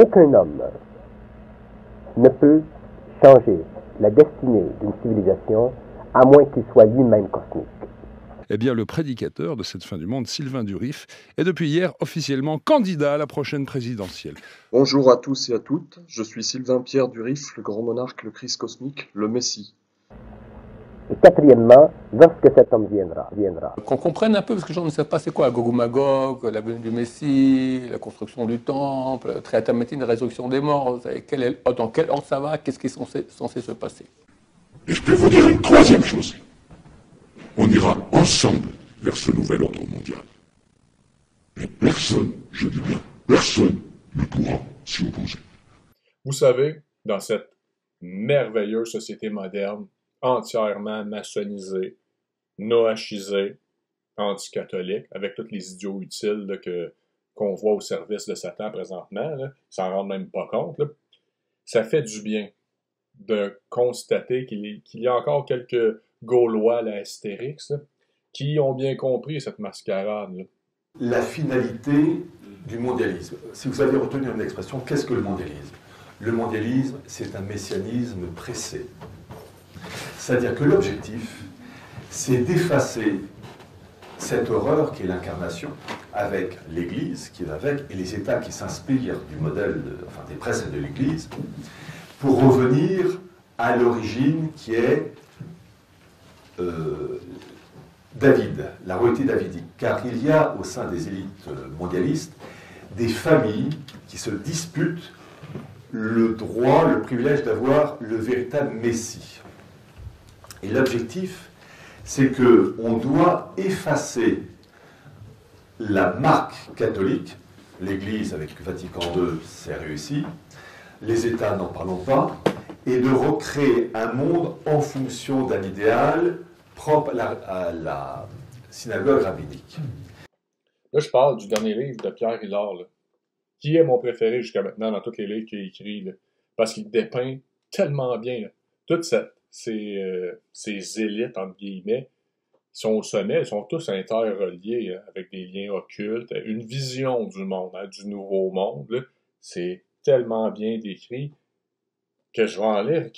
Aucun homme ne peut changer la destinée d'une civilisation à moins qu'il soit lui-même cosmique. Eh bien, le prédicateur de cette fin du monde, Sylvain Durif, est depuis hier officiellement candidat à la prochaine présidentielle. Bonjour à tous et à toutes, je suis Sylvain-Pierre Durif, le grand monarque, le Christ cosmique, le Messie. Et quatrièmement, lorsque cet homme viendra. Qu'on comprenne un peu, parce que les gens ne savent pas c'est quoi Gog ou Magog, la venue du Messie, la construction du temple, Triatamétine, la résurrection des morts, dans quel ordre ça va, qu'est-ce qui est censé se passer. Et je peux vous dire une troisième chose. On ira ensemble vers ce nouvel ordre mondial. Et personne, je dis bien, personne ne pourra s'y opposer. Vous savez, dans cette merveilleuse société moderne, entièrement maçonnisée, noachisée, anticatholique, avec tous les idiots utiles là, qu'on voit au service de Satan présentement, là, ils s'en rendent même pas compte, là. Ça fait du bien de constater qu'il y a encore quelques Gaulois à la Astérix là, qui ont bien compris cette mascarade. Là. La finalité du mondialisme. Si vous allez retenir une expression, qu'est-ce que le mondialisme? Le mondialisme, c'est un messianisme pressé. C'est-à-dire que l'objectif, c'est d'effacer cette horreur qui est l'incarnation, avec l'Église qui va avec, et les États qui s'inspirent du modèle, des préceptes de l'Église, pour revenir à l'origine qui est David, la royauté davidique. Car il y a au sein des élites mondialistes des familles qui se disputent le droit, le privilège d'avoir le véritable Messie. Et l'objectif, c'est qu'on doit effacer la marque catholique, l'Église avec Vatican II, c'est réussi, les États n'en parlons pas, et de recréer un monde en fonction d'un idéal propre à la synagogue rabbinique. Là, je parle du dernier livre de Pierre Hillard, là, qui est mon préféré jusqu'à maintenant dans tous les livres qu'il a écrits, là, parce qu'il dépeint tellement bien là, toutes ces élites, entre guillemets, qui sont au sommet, ils sont tous interreliés hein, avec des liens occultes, une vision du monde, hein, du nouveau monde. Là, c'est tellement bien décrit que je vais en lire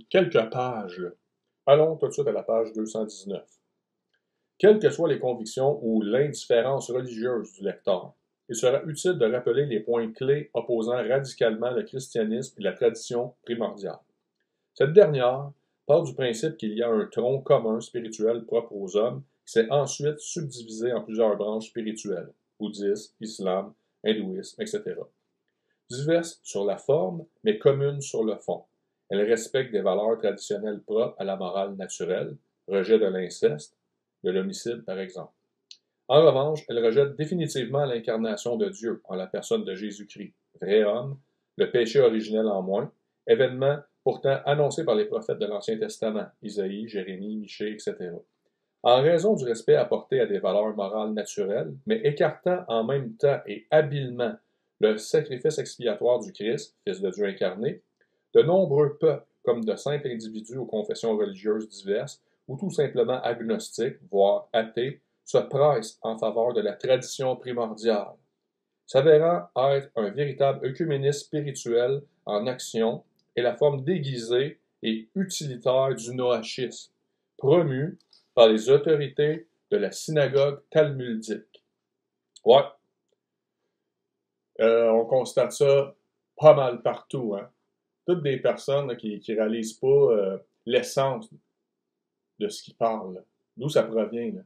quelques pages. Là. Allons tout de suite à la page 219. Quelles que soient les convictions ou l'indifférence religieuse du lecteur, il sera utile de rappeler les points clés opposant radicalement le christianisme et la tradition primordiale. Cette dernière part du principe qu'il y a un tronc commun spirituel propre aux hommes qui s'est ensuite subdivisé en plusieurs branches spirituelles, bouddhisme, islam, hindouisme, etc. Diverses sur la forme, mais communes sur le fond. Elles respectent des valeurs traditionnelles propres à la morale naturelle, rejet de l'inceste, de l'homicide par exemple. En revanche, elles rejettent définitivement l'incarnation de Dieu en la personne de Jésus-Christ, vrai homme, le péché originel en moins, événement pourtant annoncé par les prophètes de l'Ancien Testament, Isaïe, Jérémie, Michée, etc. En raison du respect apporté à des valeurs morales naturelles, mais écartant en même temps et habilement le sacrifice expiatoire du Christ, Fils de Dieu incarné, de nombreux peuples, comme de simples individus aux confessions religieuses diverses, ou tout simplement agnostiques, voire athées, se pressent en faveur de la tradition primordiale, s'avérant être un véritable œcuménisme spirituel en action et la forme déguisée et utilitaire du noachisme, promu par les autorités de la synagogue talmudique. Ouais. On constate ça pas mal partout, hein. Toutes des personnes là, qui réalisent pas l'essence de ce qu'ils parlent, d'où ça provient. Là.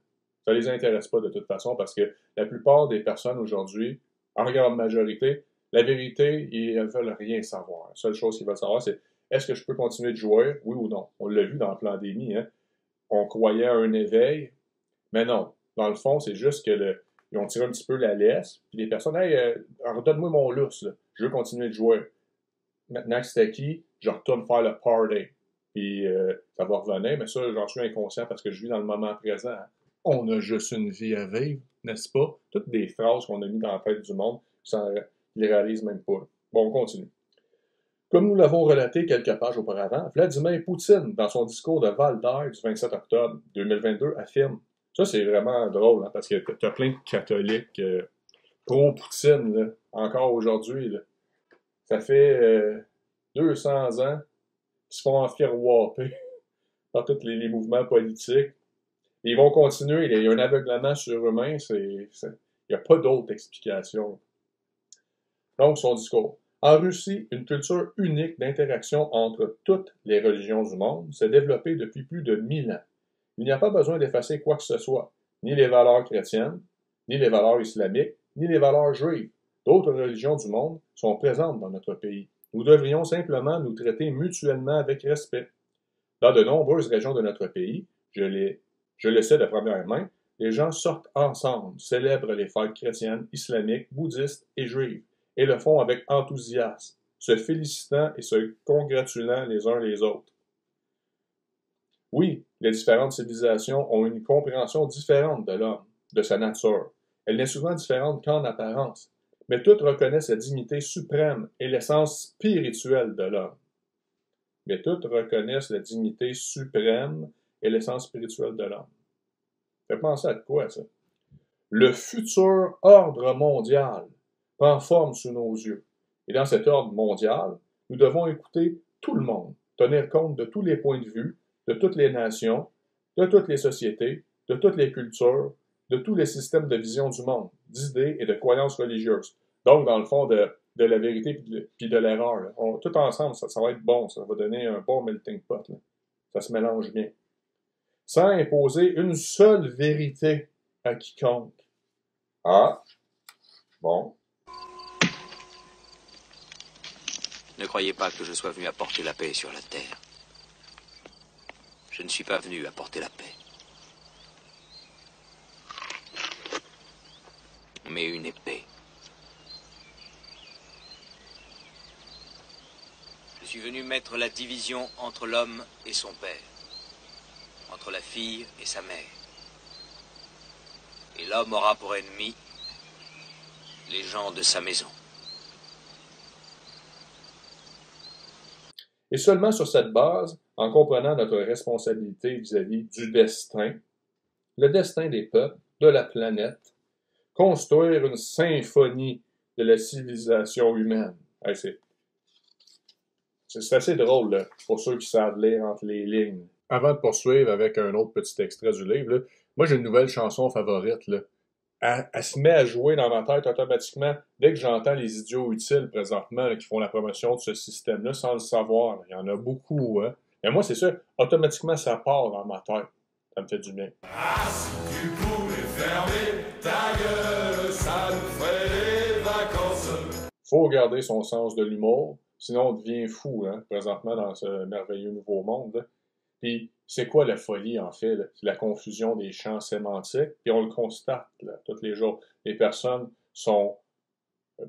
Ça les intéresse pas de toute façon parce que la plupart des personnes aujourd'hui, en grande majorité, la vérité, ils ne veulent rien savoir. La seule chose qu'ils veulent savoir, c'est est-ce que je peux continuer de jouer, oui ou non? On l'a vu dans la pandémie, hein? On croyait à un éveil, mais non. Dans le fond, c'est juste que ils ont tiré un petit peu la laisse, puis les personnes, hey, redonne-moi mon lousse, là. Je veux continuer de jouer. Maintenant que c'est acquis, je retourne faire le party. Puis ça va revenir, mais ça, j'en suis inconscient parce que je vis dans le moment présent. Hein. On a juste une vie à vivre, n'est-ce pas? Toutes des phrases qu'on a mises dans la tête du monde, ça ne les réalise même pas. Bon, on continue. Comme nous l'avons relaté quelques pages auparavant, Vladimir Poutine, dans son discours de Val d'Air du 27 octobre 2022, affirme, ça c'est vraiment drôle, hein, parce que tu as plein de catholiques pro-Poutine, là, encore aujourd'hui, là. Ça fait 200 ans qu'ils se font enfirouapper par tous les mouvements politiques. Et ils vont continuer. Il y a un aveuglement surhumain. Il n'y a pas d'autre explication. Donc, son discours. En Russie, une culture unique d'interaction entre toutes les religions du monde s'est développée depuis plus de 1000 ans. Il n'y a pas besoin d'effacer quoi que ce soit, ni les valeurs chrétiennes, ni les valeurs islamiques, ni les valeurs juives. D'autres religions du monde sont présentes dans notre pays. Nous devrions simplement nous traiter mutuellement avec respect. Dans de nombreuses régions de notre pays, je le sais de première main, les gens sortent ensemble, célèbrent les fêtes chrétiennes, islamiques, bouddhistes et juives, et le font avec enthousiasme, se félicitant et se congratulant les uns les autres. Oui, les différentes civilisations ont une compréhension différente de l'homme, de sa nature. Elle n'est souvent différente qu'en apparence, mais toutes reconnaissent la dignité suprême et l'essence spirituelle de l'homme. Mais toutes reconnaissent la dignité suprême et l'essence spirituelle de l'homme. Fait penser à quoi, ça? Le futur ordre mondial prend forme sous nos yeux. Et dans cet ordre mondial, nous devons écouter tout le monde, tenir compte de tous les points de vue, de toutes les nations, de toutes les sociétés, de toutes les cultures, de tous les systèmes de vision du monde, d'idées et de croyances religieuses. Donc, dans le fond, de la vérité puis de l'erreur. Là. Tout ensemble, ça va être bon. Ça va donner un bon melting pot. Là. Ça se mélange bien. Sans imposer une seule vérité à quiconque. Ah, bon. Ne croyez pas que je sois venu apporter la paix sur la terre. Je ne suis pas venu apporter la paix. Mais une épée. Je suis venu mettre la division entre l'homme et son père, entre la fille et sa mère. Et l'homme aura pour ennemi les gens de sa maison. Et seulement sur cette base, en comprenant notre responsabilité vis-à-vis du destin, le destin des peuples, de la planète, construire une symphonie de la civilisation humaine. Hey, c'est assez drôle, là, pour ceux qui savent lire entre les lignes. Avant de poursuivre avec un autre petit extrait du livre, là, moi j'ai une nouvelle chanson favorite. Là. Elle se met à jouer dans ma tête automatiquement dès que j'entends les idiots utiles présentement là, qui font la promotion de ce système-là sans le savoir. Là. Il y en a beaucoup. Hein. Et moi, c'est ça, automatiquement, ça part dans ma tête. Ça me fait du bien. Ah, si tu pouvais fermer ta gueule, ça nous ferait des vacances. Faut garder son sens de l'humour, sinon on devient fou, hein, présentement, dans ce merveilleux nouveau monde. Là. Puis, c'est quoi la folie, en fait? Là? C'est la confusion des champs sémantiques, puis on le constate, là, tous les jours. Les personnes sont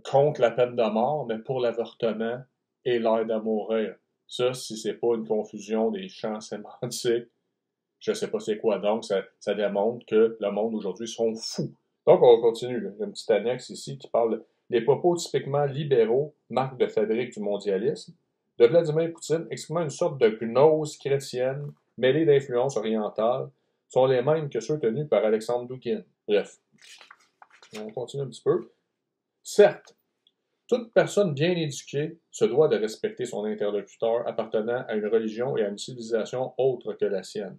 contre la peine de mort, mais pour l'avortement et l'aide à mourir. Ça, si c'est pas une confusion des champs sémantiques, je sais pas c'est quoi. Donc, ça démontre que le monde aujourd'hui sont fous. Donc, on continue. Là. Il y a une petite annexe ici qui parle des propos typiquement libéraux, marque de fabrique du mondialisme, de Vladimir Poutine, exprimant une sorte de gnose chrétienne mêlée d'influences orientales, sont les mêmes que ceux tenus par Alexandre Doukhine. Bref, on continue un petit peu. Certes, toute personne bien éduquée se doit de respecter son interlocuteur appartenant à une religion et à une civilisation autre que la sienne.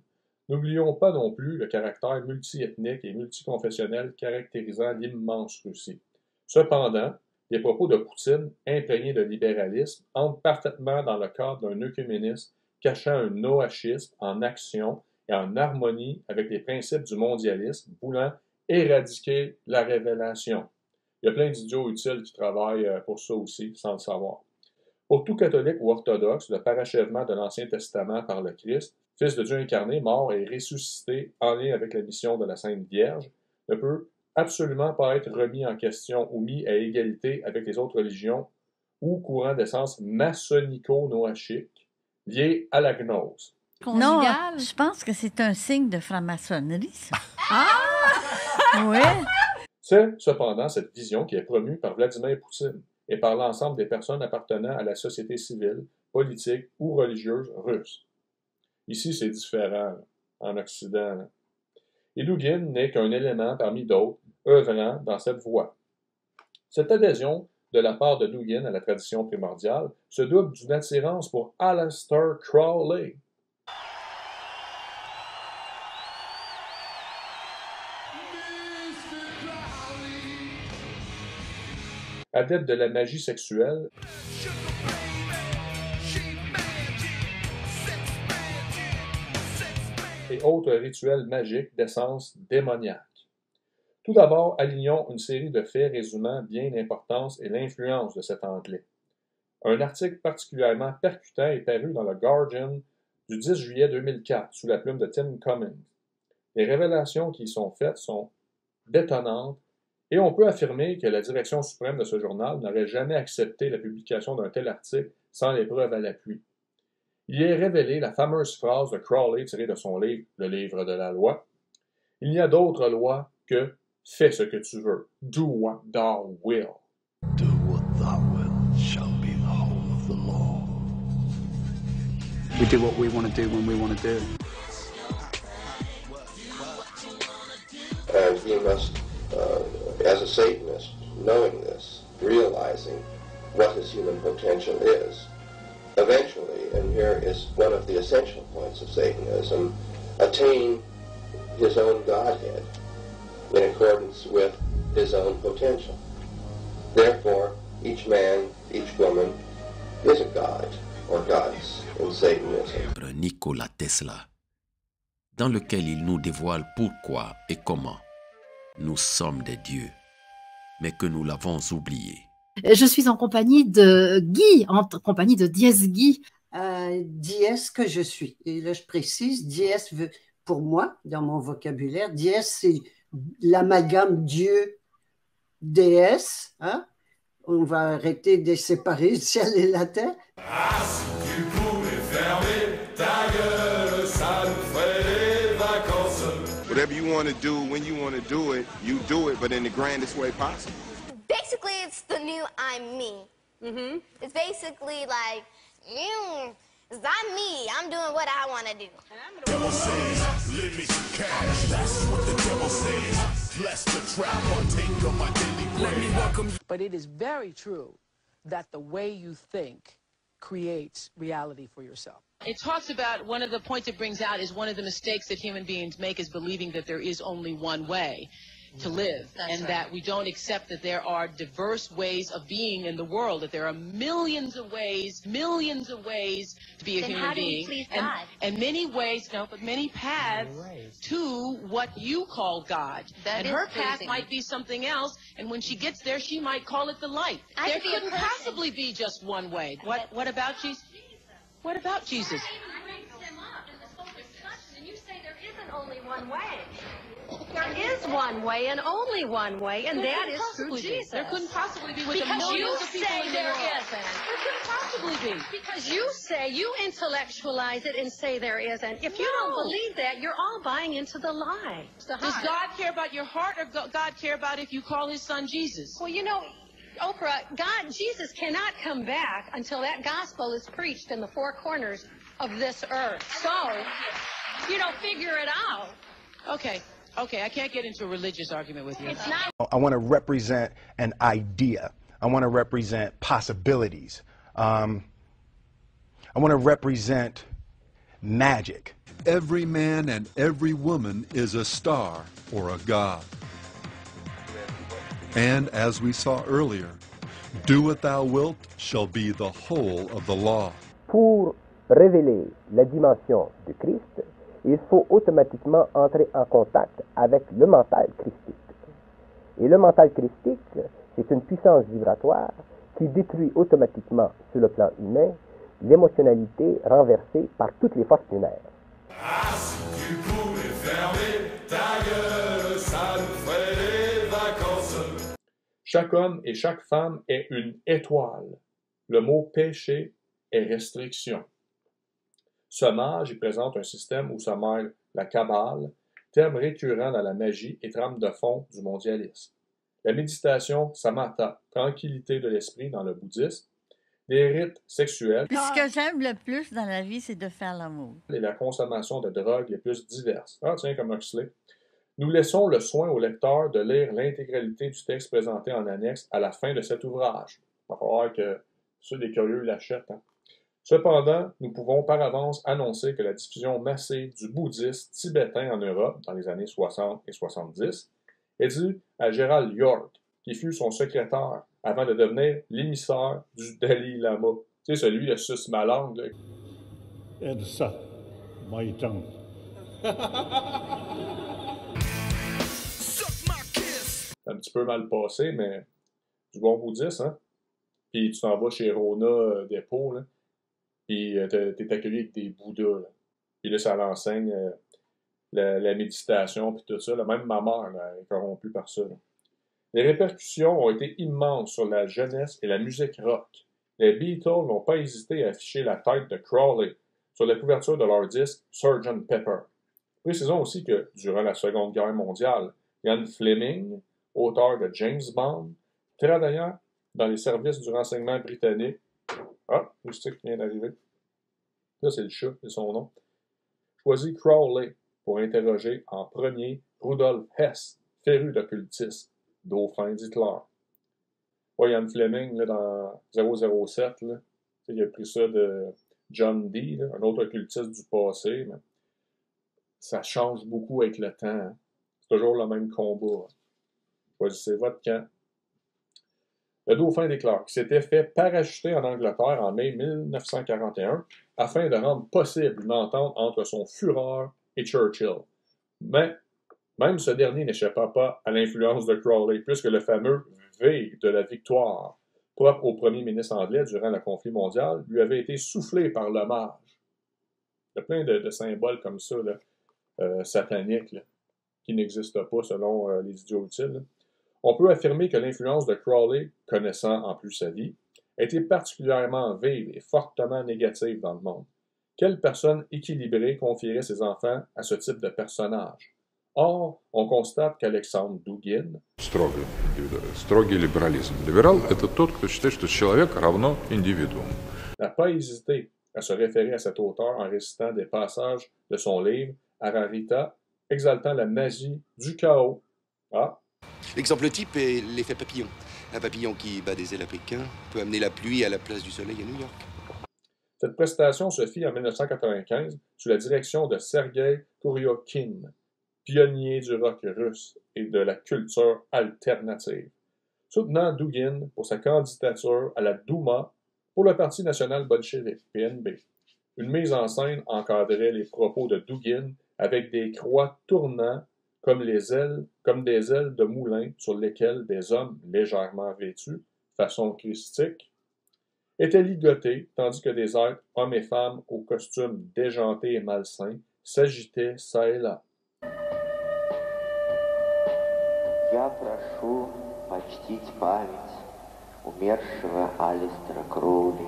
N'oublions pas non plus le caractère multiethnique et multiconfessionnel caractérisant l'immense Russie. Cependant, les propos de Poutine, imprégnés de libéralisme, entrent parfaitement dans le cadre d'un œcuménisme cachant un noachisme en action et en harmonie avec les principes du mondialisme, voulant éradiquer la révélation. Il y a plein d'idiots utiles qui travaillent pour ça aussi, sans le savoir. Pour tout catholique ou orthodoxe, le parachèvement de l'Ancien Testament par le Christ, Fils de Dieu incarné, mort et ressuscité en lien avec la mission de la Sainte Vierge, ne peut absolument pas être remis en question ou mis à égalité avec les autres religions ou courants d'essence maçonnico-noachiques liés à la gnose. Non, je pense que c'est un signe de franc-maçonnerie, ça. Ah! Ouais. C'est cependant cette vision qui est promue par Vladimir Poutine et par l'ensemble des personnes appartenant à la société civile, politique ou religieuse russe. Ici, c'est différent, en Occident. Et Doukhine n'est qu'un élément parmi d'autres œuvrant dans cette voie. Cette adhésion de la part de Dugin à la tradition primordiale se double d'une attirance pour Aleister Crowley. Adepte de la magie sexuelle, et autres rituels magiques d'essence démoniaque. Tout d'abord, alignons une série de faits résumant bien l'importance et l'influence de cet anglais. Un article particulièrement percutant est paru dans le Guardian du 10 juillet 2004 sous la plume de Tim Cummins. Les révélations qui y sont faites sont détonnantes et on peut affirmer que la direction suprême de ce journal n'aurait jamais accepté la publication d'un tel article sans les preuves à l'appui. Il y est révélé la fameuse phrase de Crowley tirée de son livre « Le livre de la loi ». Il n'y a d'autre loi que « Fais ce que tu veux, do what thou will ». Do what thou will shall be the whole of the law. We do what we want to do when we want to do it. And he must, as a Satanist, knowing this, realizing what his human potential is, eventually, and here is one of the essential points of Satanism, attain his own Godhead in accordance with his own potential. Therefore, each man, each woman is a god or goddess in Satanism. Nikola Tesla, dans lequel il nous dévoile pourquoi et comment nous sommes des dieux, mais que nous l'avons oublié. Je suis en compagnie de Guy, en compagnie de Dies Guy. Dies que je suis. Et là, je précise, Dies veut, pour moi, dans mon vocabulaire, Dies, c'est l'amalgame Dieu-déesse. Hein? On va arrêter de séparer le ciel et la terre. Ah, si tu pouvais fermer ta gueule, ça nous ferait les vacances. Whatever you want to do, when you want to do it, but in the grandest way possible. Basically, it's the new I'm me. Mm-hmm. It's basically like, I'm me. I'm doing what I want to do. Devil says, let me cash. That's what the devil says. Bless the trap, partake of my daily bread. But it is very true that the way you think creates reality for yourself. It talks about, one of the points it brings out is one of the mistakes that human beings make is believing that there is only one way to live. That's and right. That we don't accept that there are diverse ways of being in the world, that there are millions of ways to be a human being. And many ways, but many paths to what you call God. And her path might be something else, and when she gets there, she might call it the light. There couldn't possibly be just one way. What about Jesus? What about Jesus? I mixed them up in this whole discussion, and you say there isn't only one way. There is one way and only one way, and that is through Jesus. There couldn't possibly be with the millions of people in the world. There couldn't possibly be. Because you intellectualize it and say there isn't. If you don't believe that, you're all buying into the lie. Does God care about your heart, or God care about if you call his son Jesus? Well, Oprah, Jesus cannot come back until that gospel is preached in the four corners of this earth. So, figure it out. Okay, I can't get into a religious argument with you. It's not. I want to represent an idea. I want to represent possibilities. I want to represent magic. Every man and every woman is a star or a god. And as we saw earlier, do what thou wilt shall be the whole of the law. Pour révéler la dimension du Christ, il faut automatiquement entrer en contact avec le mental christique. Et le mental christique, c'est une puissance vibratoire qui détruit automatiquement, sur le plan humain, l'émotionnalité renversée par toutes les forces lunaires. Ah, si tu pouvais fermer ta gueule, ça nous ferait les vacances. Chaque homme et chaque femme est une étoile. Le mot péché est restriction. Ce mage y présente un système où se mêle la Kabbale, thème récurrent dans la magie et trame de fond du mondialisme. La méditation samatha, tranquillité de l'esprit dans le bouddhisme, des rites sexuels. Puis ce que j'aime le plus dans la vie, c'est de faire l'amour. Et la consommation de drogues les plus diverses. Ah tiens, comme Huxley. Nous laissons le soin au lecteur de lire l'intégralité du texte présenté en annexe à la fin de cet ouvrage. Il va falloir que ceux des curieux l'achètent. Hein. Cependant, nous pouvons par avance annoncer que la diffusion massive du bouddhisme tibétain en Europe dans les années 60 et 70 est due à Gerald York, qui fut son secrétaire avant de devenir l'émissaire du Dalai Lama. Tu sais, celui qui suce ma langue. Là. And suck my tongue. C'est un petit peu mal passé, mais du bon bouddhiste, hein? Puis tu t'en vas chez Rona Dépôt, là. Puis t'es accueilli avec des bouddhas, là. Puis là, ça l'enseigne la méditation, puis tout ça. Là. Même ma mère, là, elle est corrompue par ça. Là. Les répercussions ont été immenses sur la jeunesse et la musique rock. Les Beatles n'ont pas hésité à afficher la tête de Crowley sur la couverture de leur disque Sgt. Pepper. Précisons aussi que, durant la Seconde Guerre mondiale, Ian Fleming, auteur de James Bond, travaillant dans les services du renseignement britannique. Ah, moustique vient d'arriver. Là, c'est le chat, c'est son nom. Choisit Crowley pour interroger en premier Rudolf Hess, féru d'occultisme, dauphin d'Hitler. Ouais, Ian Fleming, là, dans 007, là, il a pris ça de John Dee, là, un autre occultiste du passé, mais ça change beaucoup avec le temps. Hein. C'est toujours le même combat. Hein. Choisissez votre camp. Le dauphin d'Hitler, qui s'était fait parachuter en Angleterre en mai 1941 afin de rendre possible une entente entre son Führer et Churchill. Mais même ce dernier n'échappa pas à l'influence de Crowley, puisque le fameux V de la victoire, propre au premier ministre anglais durant le conflit mondial, lui avait été soufflé par le mage. Il y a plein de symboles comme ça, là, sataniques, là, qui n'existent pas selon les idiots utiles. Là. On peut affirmer que l'influence de Crowley, connaissant en plus sa vie, a été particulièrement vive et fortement négative dans le monde. Quelle personne équilibrée confierait ses enfants à ce type de personnage? Or, on constate qu'Alexandre Dugin Строгий либерализм. Либерал – это тот, кто считает, что человек равно индивидуум. N'a pas hésité à se référer à cet auteur en récitant des passages de son livre Ararita, exaltant la magie du chaos. Ah! L'exemple type est l'effet papillon. Un papillon qui bat des ailes à Pékin peut amener la pluie à la place du soleil à New York. Cette prestation se fit en 1995 sous la direction de Sergei Kuryokhin, pionnier du rock russe et de la culture alternative, soutenant Dugin pour sa candidature à la Douma pour le Parti national bolchevique, PNB. Une mise en scène encadrait les propos de Dugin avec des croix tournant comme des ailes de moulin sur lesquelles des hommes légèrement vêtus, façon christique, étaient ligotés, tandis que des êtres, hommes et femmes, aux costumes déjantés et malsains, s'agitaient çà et là. Я прошу почтить память умершего Алистера Кроули.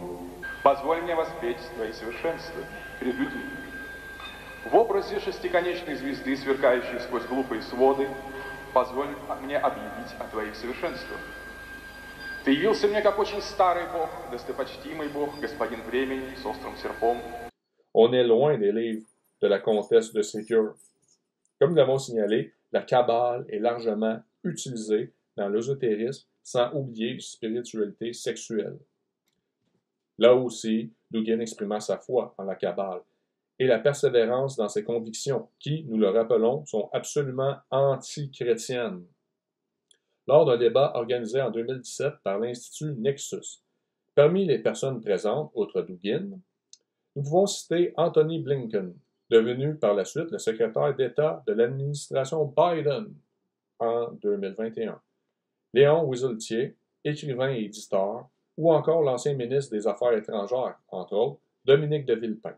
Позволь мне воспеть твои совершенства перед людьми. В образе шестиконечной звезды, сверкающей сквозь глупые своды, позволь мне объявить о твоих совершенствах. Ты явился мне как очень старый бог, достопочтимый бог, господин времени с острым серпом. On est loin des livres de la comtesse de Ségur. Comme nous l'avons signalé, la Kabbale est largement utilisée dans l'ésotérisme sans oublier une spiritualité sexuelle. Là aussi, Dugin exprima sa foi en la Kabbale et la persévérance dans ses convictions qui, nous le rappelons, sont absolument anti-chrétiennes. Lors d'un débat organisé en 2017 par l'Institut Nexus, parmi les personnes présentes, outre Dugin, nous pouvons citer Anthony Blinken, devenu par la suite le secrétaire d'État de l'administration Biden en 2021, Léon Wieseltier, écrivain et éditeur, ou encore l'ancien ministre des Affaires étrangères, entre autres, Dominique de Villepin.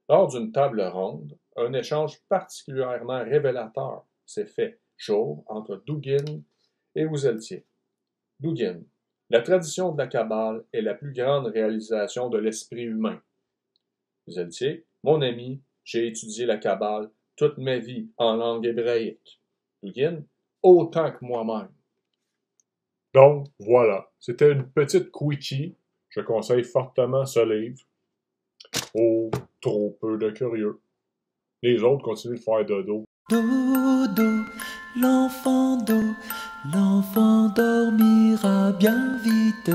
Lors d'une table ronde, un échange particulièrement révélateur s'est fait jour entre Dugin et Wieseltier. Dugin, la tradition de la Kabbale est la plus grande réalisation de l'esprit humain. Wieseltier, mon ami, j'ai étudié la Kabbale toute ma vie en langue hébraïque. Dugin, autant que moi-même. Donc, voilà, c'était une petite quickie. Je conseille fortement ce livre. Oh, trop peu de curieux. Les autres continuent de faire dodo. dodo, l'enfant dormira bien vite.